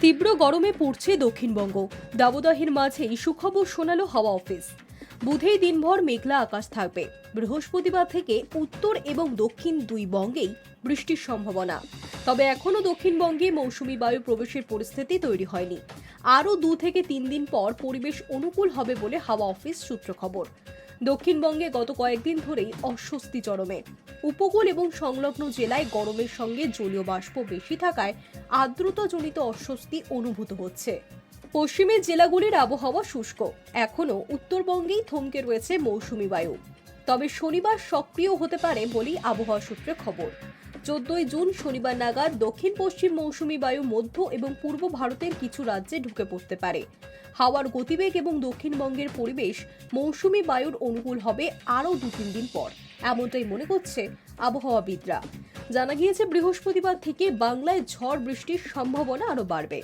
তীব্র গরমে পড়ছে দক্ষিণবঙ্গ। দাবদাহের মাঝেই সুখবর শোনালো হাওয়া অফিস। বুধেই দিনভর মেঘলা আকাশ থাকবে। বৃহস্পতিবার থেকে উত্তর এবং দক্ষিণ দুই বঙ্গেই বৃষ্টির সম্ভাবনা। তবে এখনও দক্ষিণবঙ্গে মৌসুমী বায়ু প্রবেশের পরিস্থিতি তৈরি হয়নি। আরও 2 থেকে 3 দিন পর পরিবেশ অনুকূল হবে বলে হাওয়া অফিস সূত্র খবর। দক্ষিণবঙ্গে গত কয়েকদিন ধরেই অস্বস্তি চরমে। উপকূল এবং সংলগ্ন জেলায় গরমের সঙ্গে জলীয় বাষ্প বেশি থাকায় আর্দ্রতাজনিত অস্বস্তি অনুভূত হচ্ছে। পশ্চিমের জেলাগুলির আবহাওয়া শুষ্ক। এখনও উত্তরবঙ্গেই থমকে রয়েছে মৌসুমী বায়ু। তবে শনিবার সক্রিয় হতে পারে বলেই আবহাওয়া সূত্রে খবর। 14 জুন শনিবার নাগাদ দক্ষিণ পশ্চিম মৌসুমী বায়ু মধ্য এবং পূর্ব ভারতের কিছু রাজ্যে ঢুকে পড়তে পারে। হাওয়ার গতিবেগ এবং দক্ষিণবঙ্গের পরিবেশ মৌসুমী বায়ুর অনুকূল হবে আরও 2-3 দিন পর, এমনটাই মনে করছে আবহাওয়াবিদরা। জানা গিয়েছে বৃহস্পতিবার থেকে বাংলায় ঝড় বৃষ্টির সম্ভাবনা আরও বাড়বে।